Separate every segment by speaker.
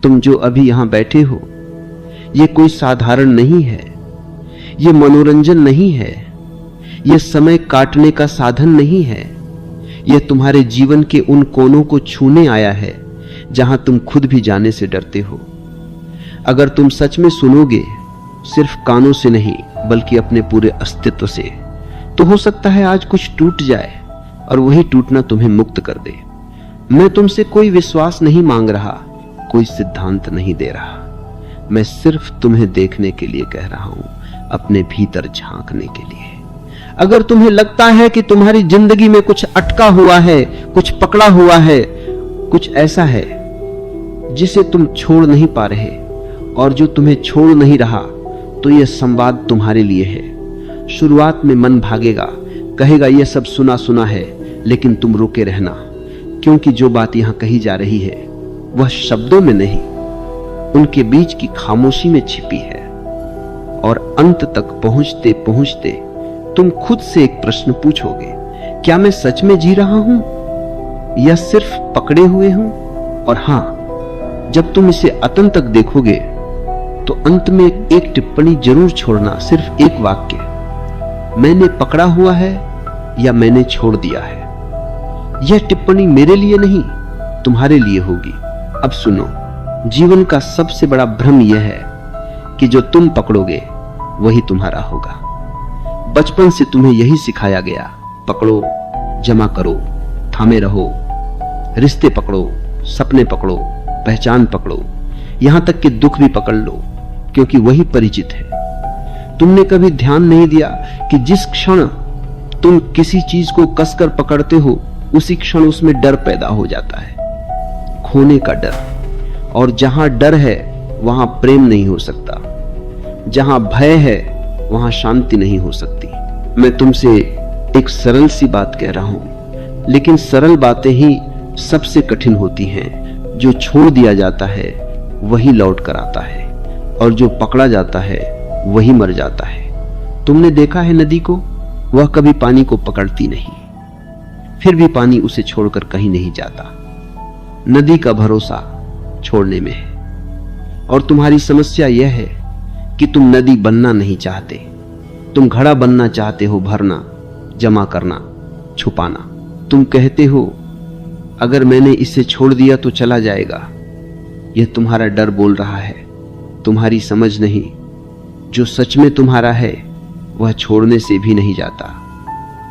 Speaker 1: तुम जो अभी यहां बैठे हो, ये कोई साधारण नहीं है, ये मनोरंजन नहीं है, ये समय काटने का साधन नहीं है, यह तुम्हारे जीवन के उन कोनों को छूने आया है जहां तुम खुद भी जाने से डरते हो। अगर तुम सच में सुनोगे, सिर्फ कानों से नहीं बल्कि अपने पूरे अस्तित्व से, तो हो सकता है आज कुछ टूट जाए और वही टूटना तुम्हें मुक्त कर दे। मैं तुमसे कोई विश्वास नहीं मांग रहा, कोई सिद्धांत नहीं दे रहा, मैं सिर्फ तुम्हें देखने के लिए कह रहा हूं, अपने भीतर झांकने के लिए। अगर तुम्हें लगता है कि तुम्हारी जिंदगी में कुछ अटका हुआ है, कुछ पकड़ा हुआ है, कुछ ऐसा है जिसे तुम छोड़ नहीं पा रहे और जो तुम्हें छोड़ नहीं रहा, तो यह संवाद तुम्हारे लिए है। शुरुआत में मन भागेगा, कहेगा यह सब सुना सुना है, लेकिन तुम रुके रहना, क्योंकि जो बात यहां कही जा रही है वह शब्दों में नहीं, उनके बीच की खामोशी में छिपी है। और अंत तक पहुंचते पहुंचते तुम खुद से एक प्रश्न पूछोगे, क्या मैं सच में जी रहा हूं या सिर्फ पकड़े हुए हूं? और हां, जब तुम इसे अतन तक देखोगे तो अंत में एक टिप्पणी जरूर छोड़ना, सिर्फ एक वाक्य, मैंने पकड़ा हुआ है या मैंने छोड़ दिया है। यह टिप्पणी मेरे लिए नहीं, तुम्हारे लिए होगी। अब सुनो, जीवन का सबसे बड़ा भ्रम यह है कि जो तुम पकड़ोगे वही तुम्हारा होगा। बचपन से तुम्हें यही सिखाया गया, पकड़ो, जमा करो, थामे रहो, रिश्ते पकड़ो, सपने पकड़ो, पहचान पकड़ो, यहां तक कि दुख भी पकड़ लो, क्योंकि वही परिचित है। तुमने कभी ध्यान नहीं दिया कि जिस क्षण तुम किसी चीज को कसकर पकड़ते हो, उसी क्षण उसमें डर पैदा हो जाता है, खोने का डर। और जहां डर है वहां प्रेम नहीं हो सकता, जहां भय है वहां शांति नहीं हो सकती। मैं तुमसे एक सरल सी बात कह रहा हूं, लेकिन सरल बातें ही सबसे कठिन होती हैं। जो छोड़ दिया जाता है वही लौट कर आता है, और जो पकड़ा जाता है वही मर जाता है। तुमने देखा है नदी को, वह कभी पानी को पकड़ती नहीं, फिर भी पानी उसे छोड़कर कहीं नहीं जाता। नदी का भरोसा छोड़ने में है। और तुम्हारी समस्या यह है कि तुम नदी बनना नहीं चाहते, तुम घड़ा बनना चाहते हो, भरना, जमा करना, छुपाना। तुम कहते हो अगर मैंने इसे छोड़ दिया तो चला जाएगा। यह तुम्हारा डर बोल रहा है, तुम्हारी समझ नहीं। जो सच में तुम्हारा है वह छोड़ने से भी नहीं जाता,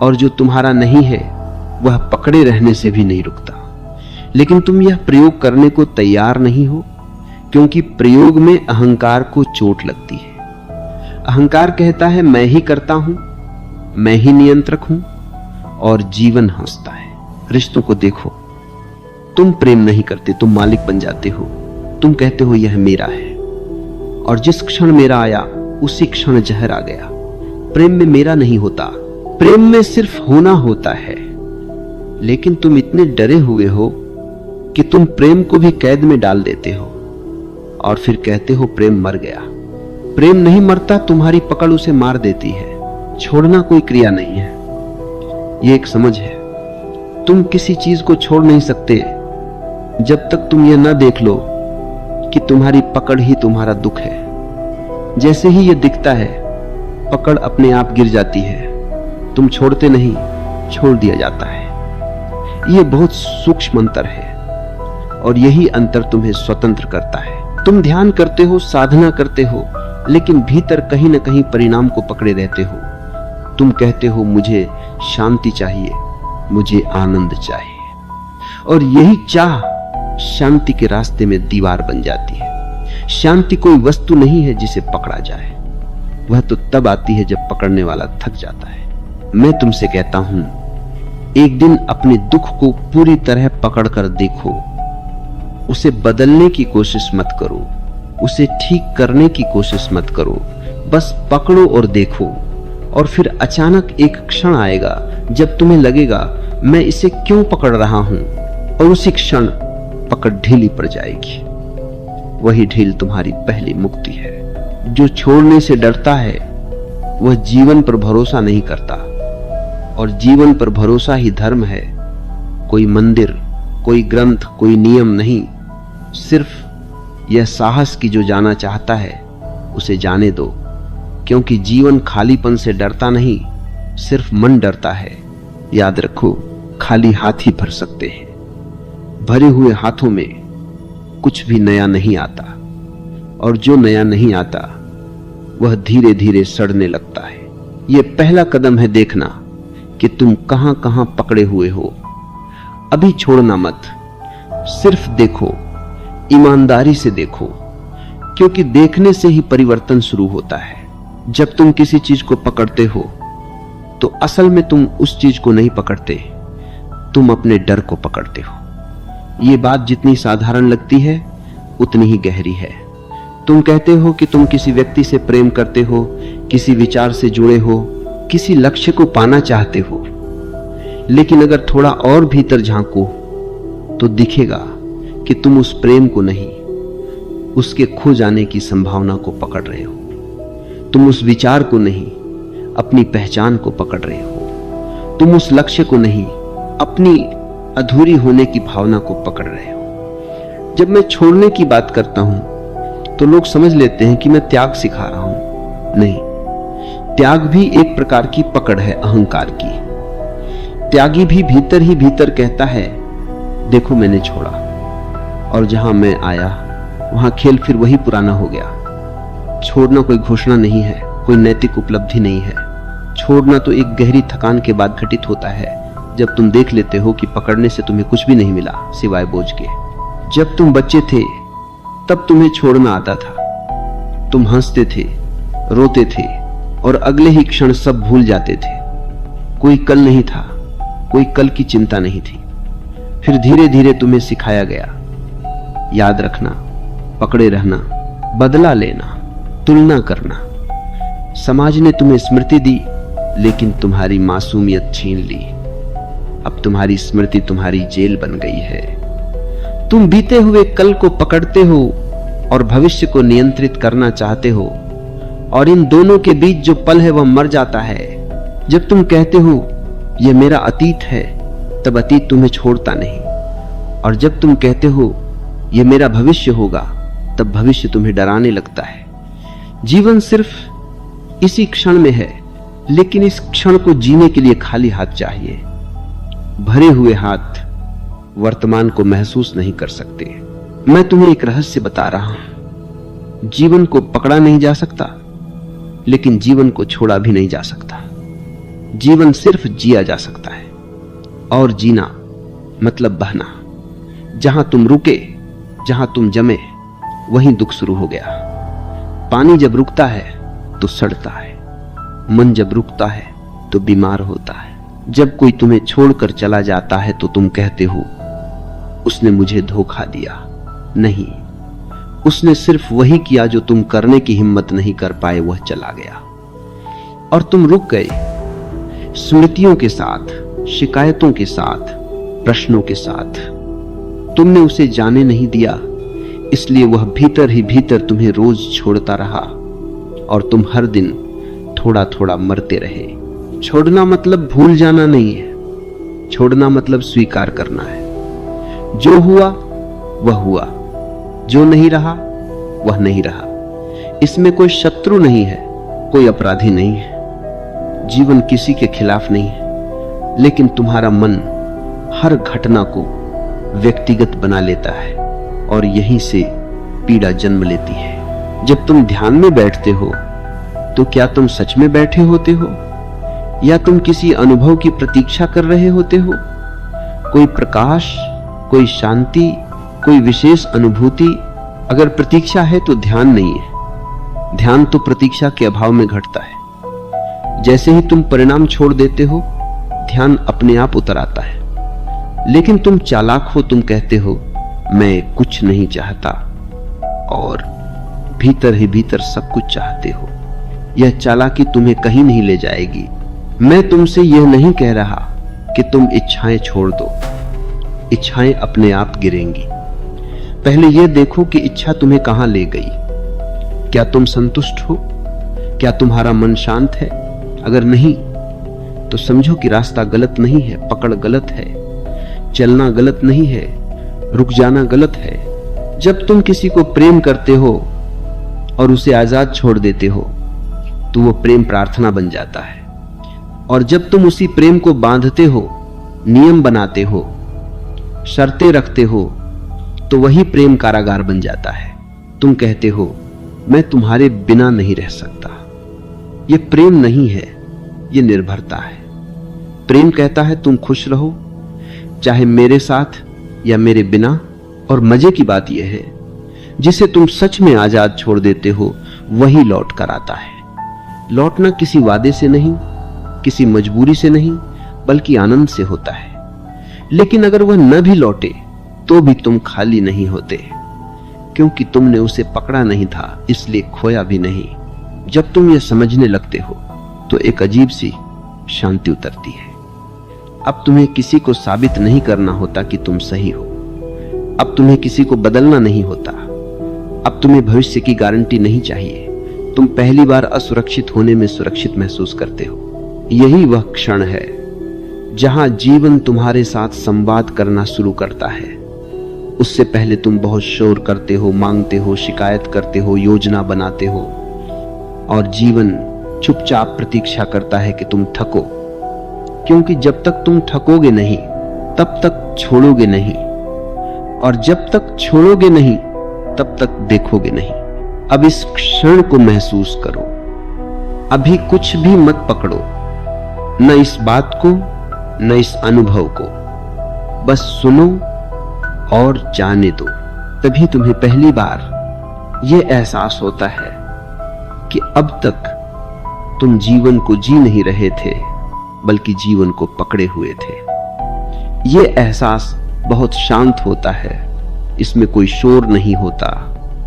Speaker 1: और जो तुम्हारा नहीं है वह पकड़े रहने से भी नहीं रुकता। लेकिन तुम यह प्रयोग करने को तैयार नहीं हो, क्योंकि प्रयोग में अहंकार को चोट लगती है। अहंकार कहता है मैं ही करता हूं, मैं ही नियंत्रक हूं, और जीवन हंसता है। रिश्तों को देखो, तुम प्रेम नहीं करते, तुम मालिक बन जाते हो। तुम कहते हो यह मेरा है, और जिस क्षण मेरा आया उसी क्षण जहर आ गया। प्रेम में मेरा नहीं होता, प्रेम में सिर्फ होना होता है। लेकिन तुम इतने डरे हुए हो कि तुम प्रेम को भी कैद में डाल देते हो, और फिर कहते हो प्रेम मर गया। प्रेम नहीं मरता, तुम्हारी पकड़ उसे मार देती है। छोड़ना कोई क्रिया नहीं है, यह एक समझ है। तुम किसी चीज को छोड़ नहीं सकते जब तक तुम यह न देख लो कि तुम्हारी पकड़ ही तुम्हारा दुख है। जैसे ही यह दिखता है, पकड़ अपने आप गिर जाती है। तुम छोड़ते नहीं, छोड़ दिया जाता है। यह बहुत सूक्ष्म अंतर है, और यही अंतर तुम्हें स्वतंत्र करता है। तुम ध्यान करते हो, साधना करते हो, लेकिन भीतर कहीं न कहीं परिणाम को पकड़े रहते हो। तुम कहते हो मुझे शांति चाहिए, मुझे आनंद चाहिए, और यही चाह शांति के रास्ते में दीवार बन जाती है। शांति कोई वस्तु नहीं है जिसे पकड़ा जाए, वह तो तब आती है जब पकड़ने वाला थक जाता है। मैं तुमसे कहता हूं, एक दिन अपने दुख को पूरी तरह पकड़कर देखो। उसे बदलने की कोशिश मत करो, उसे ठीक करने की कोशिश मत करो, बस पकड़ो और देखो। और फिर अचानक एक क्षण आएगा जब तुम्हें लगेगा मैं इसे क्यों पकड़ रहा हूं, और उसी क्षण पकड़ ढीली पड़ जाएगी। वही ढील तुम्हारी पहली मुक्ति है। जो छोड़ने से डरता है वह जीवन पर भरोसा नहीं करता, और जीवन पर भरोसा ही धर्म है। कोई मंदिर, कोई ग्रंथ, कोई नियम नहीं, सिर्फ यह साहस कि जो जाना चाहता है उसे जाने दो, क्योंकि जीवन खालीपन से डरता नहीं, सिर्फ मन डरता है। याद रखो, खाली हाथ ही भर सकते हैं, भरे हुए हाथों में कुछ भी नया नहीं आता, और जो नया नहीं आता वह धीरे धीरे सड़ने लगता है। यह पहला कदम है देखना कि तुम कहां कहां पकड़े हुए हो। अभी छोड़ना मत, सिर्फ देखो, ईमानदारी से देखो, क्योंकि देखने से ही परिवर्तन शुरू होता है। जब तुम किसी चीज को पकड़ते हो तो असल में तुम उस चीज को नहीं पकड़ते, तुम अपने डर को पकड़ते हो। यह बात जितनी साधारण लगती है उतनी ही गहरी है। तुम कहते हो कि तुम किसी व्यक्ति से प्रेम करते हो, किसी विचार से जुड़े हो, किसी लक्ष्य को पाना चाहते हो, लेकिन अगर थोड़ा और भीतर झांको तो दिखेगा कि तुम उस प्रेम को नहीं, उसके खो जाने की संभावना को पकड़ रहे हो। तुम उस विचार को नहीं, अपनी पहचान को पकड़ रहे हो। तुम उस लक्ष्य को नहीं, अपनी अधूरी होने की भावना को पकड़ रहे हो। जब मैं छोड़ने की बात करता हूं तो लोग समझ लेते हैं कि मैं त्याग सिखा रहा हूं। नहीं, त्याग भी एक प्रकार की पकड़ है, अहंकार की। त्यागी भी भीतर ही भीतर कहता है, देखो मैंने छोड़ा, और जहां मैं आया वहां खेल फिर वही पुराना हो गया। छोड़ना कोई घोषणा नहीं है, कोई नैतिक उपलब्धि नहीं है। छोड़ना तो एक गहरी थकान के बाद घटित होता है, जब तुम देख लेते हो कि पकड़ने से तुम्हें कुछ भी नहीं मिला सिवाय बोझ के। जब तुम बच्चे थे तब तुम्हें छोड़ना आता था। तुम हंसते थे, रोते थे, और अगले ही क्षण सब भूल जाते थे। कोई कल नहीं था, कोई कल की चिंता नहीं थी। फिर धीरे धीरे तुम्हें सिखाया गया, याद रखना, पकड़े रहना, बदला लेना, तुलना करना। समाज ने तुम्हें स्मृति दी, लेकिन तुम्हारी मासूमियत छीन ली। अब तुम्हारी स्मृति तुम्हारी जेल बन गई है। तुम बीते हुए कल को पकड़ते हो और भविष्य को नियंत्रित करना चाहते हो, और इन दोनों के बीच जो पल है वह मर जाता है। जब तुम कहते हो यह मेरा अतीत है, तब अतीत तुम्हें छोड़ता नहीं, और जब तुम कहते हो यह मेरा भविष्य होगा, तब भविष्य तुम्हें डराने लगता है। जीवन सिर्फ इसी क्षण में है, लेकिन इस क्षण को जीने के लिए खाली हाथ चाहिए। भरे हुए हाथ वर्तमान को महसूस नहीं कर सकते। मैं तुम्हें एक रहस्य बता रहा हूं, जीवन को पकड़ा नहीं जा सकता, लेकिन जीवन को छोड़ा भी नहीं जा सकता। जीवन सिर्फ जिया जा सकता है, और जीना मतलब बहना। जहां तुम रुके, जहां तुम जमे, वहीं दुख शुरू हो गया। पानी जब रुकता है तो सड़ता है, मन जब रुकता है तो बीमार होता है। जब कोई तुम्हें छोड़कर चला जाता है तो तुम कहते हो, उसने मुझे धोखा दिया। नहीं, उसने सिर्फ वही किया जो तुम करने की हिम्मत नहीं कर पाए, वह चला गया और तुम रुक गए, स्मृतियों के साथ, शिकायतों के साथ, प्रश्नों के साथ। तुमने उसे जाने नहीं दिया, इसलिए वह भीतर ही भीतर तुम्हें रोज छोड़ता रहा, और तुम हर दिन थोड़ा थोड़ा मरते रहे। छोड़ना मतलब भूल जाना नहीं है, छोड़ना मतलब स्वीकार करना है। जो हुआ वह हुआ, जो नहीं रहा वह नहीं रहा। इसमें कोई शत्रु नहीं है, कोई अपराधी नहीं है। जीवन किसी के खिलाफ नहीं है, लेकिन तुम्हारा मन हर घटना को व्यक्तिगत बना लेता है, और यहीं से पीड़ा जन्म लेती है। जब तुम ध्यान में बैठते हो तो क्या तुम सच में बैठे होते हो, या तुम किसी अनुभव की प्रतीक्षा कर रहे होते हो? कोई प्रकाश, कोई शांति, कोई विशेष अनुभूति? अगर प्रतीक्षा है तो ध्यान नहीं है। ध्यान तो प्रतीक्षा के अभाव में घटता है। जैसे ही तुम परिणाम छोड़ देते हो, ध्यान अपने आप उतर आता है। लेकिन तुम चालाक हो, तुम कहते हो मैं कुछ नहीं चाहता, और भीतर ही भीतर सब कुछ चाहते हो। यह चालाकी तुम्हें कहीं नहीं ले जाएगी। मैं तुमसे यह नहीं कह रहा कि तुम इच्छाएं छोड़ दो, इच्छाएं अपने आप गिरेंगी। पहले यह देखो कि इच्छा तुम्हें कहां ले गई। क्या तुम संतुष्ट हो? क्या तुम्हारा मन शांत है? अगर नहीं तो समझो कि रास्ता गलत नहीं है, पकड़ गलत है, चलना गलत नहीं है, रुक जाना गलत है, जब तुम किसी को प्रेम करते हो और उसे आजाद छोड़ देते हो तो वो प्रेम प्रार्थना बन जाता है, और जब तुम उसी प्रेम को बांधते हो, नियम बनाते हो, शर्तें रखते हो, तो वही प्रेम कारागार बन जाता है। तुम कहते हो मैं तुम्हारे बिना नहीं रह सकता। यह प्रेम नहीं है, यह निर्भरता है। प्रेम कहता है तुम खुश रहो, चाहे मेरे साथ या मेरे बिना। और मजे की बात यह है, जिसे तुम सच में आजाद छोड़ देते हो वही लौट कर आता है। लौटना किसी वादे से नहीं, किसी मजबूरी से नहीं, बल्कि आनंद से होता है। लेकिन अगर वह न भी लौटे तो भी तुम खाली नहीं होते, क्योंकि तुमने उसे पकड़ा नहीं था, इसलिए खोया भी नहीं। जब तुम यह समझने लगते हो तो एक अजीब सी शांति उतरती है। अब तुम्हें किसी को साबित नहीं करना होता कि तुम सही हो। अब तुम्हें किसी को बदलना नहीं होता। अब तुम्हें भविष्य की गारंटी नहीं चाहिए। तुम पहली बार असुरक्षित होने में सुरक्षित महसूस करते हो। यही वह क्षण है जहां जीवन तुम्हारे साथ संवाद करना शुरू करता है। उससे पहले तुम बहुत शोर करते हो, मांगते हो, शिकायत करते हो, योजना बनाते हो, और जीवन चुपचाप प्रतीक्षा करता है कि तुम थको, क्योंकि जब तक तुम थकोगे नहीं तब तक छोड़ोगे नहीं, और जब तक छोड़ोगे नहीं तब तक देखोगे नहीं। अब इस क्षण को महसूस करो। अभी कुछ भी मत पकड़ो, न इस बात को न इस अनुभव को, बस सुनो और जाने दो। तभी तुम्हें पहली बार यह एहसास होता है कि अब तक तुम जीवन को जी नहीं रहे थे, बल्कि जीवन को पकड़े हुए थे। यह एहसास बहुत शांत होता है। इसमें कोई शोर नहीं होता,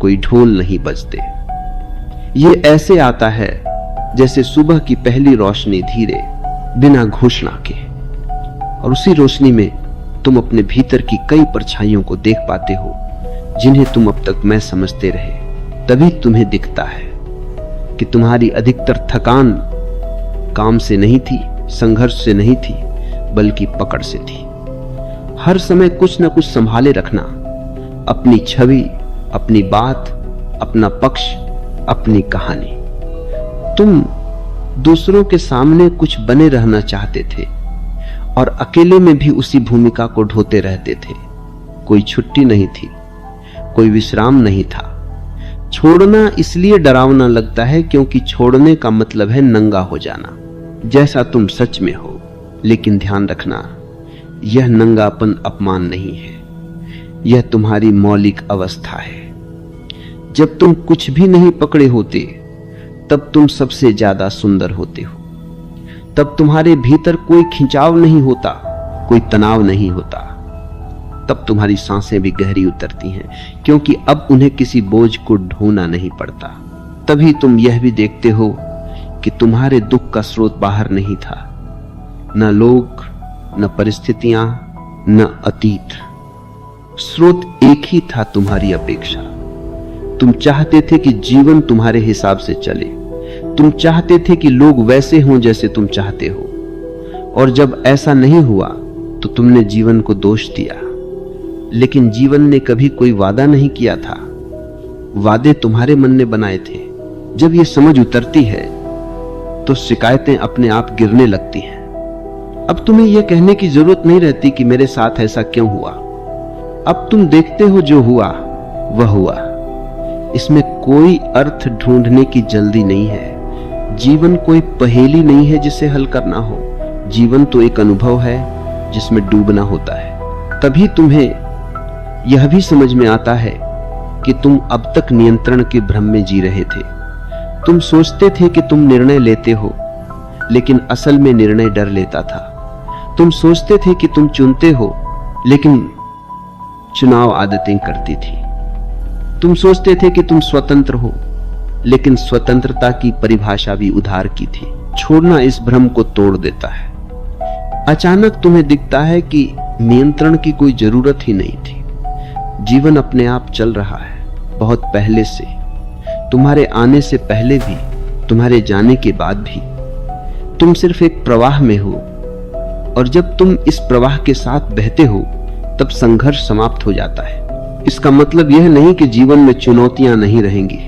Speaker 1: कोई ढोल नहीं बजते। यह ऐसे आता है जैसे सुबह की पहली रोशनी, धीरे, बिना घोषणा के, और उसी रोशनी में तुम अपने भीतर की कई परछाइयों को देख पाते हो जिन्हें तुम अब तक मैं समझते रहे। तभी तुम्हें दिखता है कि तुम्हारी अधिकतर थकान काम से नहीं थी, संघर्ष से नहीं थी, बल्कि पकड़ से थी। हर समय कुछ न कुछ संभाले रखना, अपनी छवि, अपनी बात, अपना पक्ष, अपनी कहानी। तुम दूसरों के सामने कुछ बने रहना चाहते थे और अकेले में भी उसी भूमिका को ढोते रहते थे। कोई छुट्टी नहीं थी, कोई विश्राम नहीं था। छोड़ना इसलिए डरावना लगता है क्योंकि छोड़ने का मतलब है नंगा हो जाना, जैसा तुम सच में हो। लेकिन ध्यान रखना, यह नंगापन अपमान नहीं है, यह तुम्हारी मौलिक अवस्था है। जब तुम कुछ भी नहीं पकड़े होते तब तुम सबसे ज्यादा सुंदर होते हो। तब तुम्हारे भीतर कोई खिंचाव नहीं होता, कोई तनाव नहीं होता। तब तुम्हारी सांसें भी गहरी उतरती हैं, क्योंकि अब उन्हें किसी बोझ को ढोना नहीं पड़ता। तभी तुम यह भी देखते हो कि तुम्हारे दुख का स्रोत बाहर नहीं था, न लोग, न परिस्थितियां, न अतीत। स्रोत एक ही था, तुम्हारी अपेक्षा। तुम चाहते थे कि जीवन तुम्हारे हिसाब से चले। तुम चाहते थे कि लोग वैसे हों जैसे तुम चाहते हो, और जब ऐसा नहीं हुआ तो तुमने जीवन को दोष दिया। लेकिन जीवन ने कभी कोई वादा नहीं किया था, वादे तुम्हारे मन ने बनाए थे। जब ये समझ उतरती है तो शिकायतें अपने आप गिरने लगती हैं। अब तुम्हें यह कहने की जरूरत नहीं रहती कि मेरे साथ ऐसा क्यों हुआ। अब तुम देखते हो जो हुआ वह हुआ। इसमें कोई अर्थ ढूंढने की जल्दी नहीं है। जीवन कोई पहेली नहीं है जिसे हल करना हो। जीवन तो एक अनुभव है जिसमें डूबना होता है। तभी तुम्हें यह भी समझ में आता है कि तुम अब तक नियंत्रण के भ्रम में जी रहे थे। तुम सोचते थे कि तुम निर्णय लेते हो, लेकिन असल में निर्णय डर लेता था। तुम सोचते थे कि तुम चुनते हो, लेकिन चुनाव आदतें करती थी। तुम सोचते थे कि तुम स्वतंत्र हो, लेकिन स्वतंत्रता की परिभाषा भी उधार की थी। छोड़ना इस भ्रम को तोड़ देता है। अचानक तुम्हें दिखता है कि नियंत्रण की कोई जरूरत ही नहीं थी। जीवन अपने आप चल रहा है, बहुत पहले से, तुम्हारे आने से पहले भी, तुम्हारे जाने के बाद भी। तुम सिर्फ एक प्रवाह में हो, और जब तुम इस प्रवाह के साथ बहते हो तब संघर्ष समाप्त हो जाता है। इसका मतलब यह नहीं कि जीवन में चुनौतियां नहीं रहेंगी।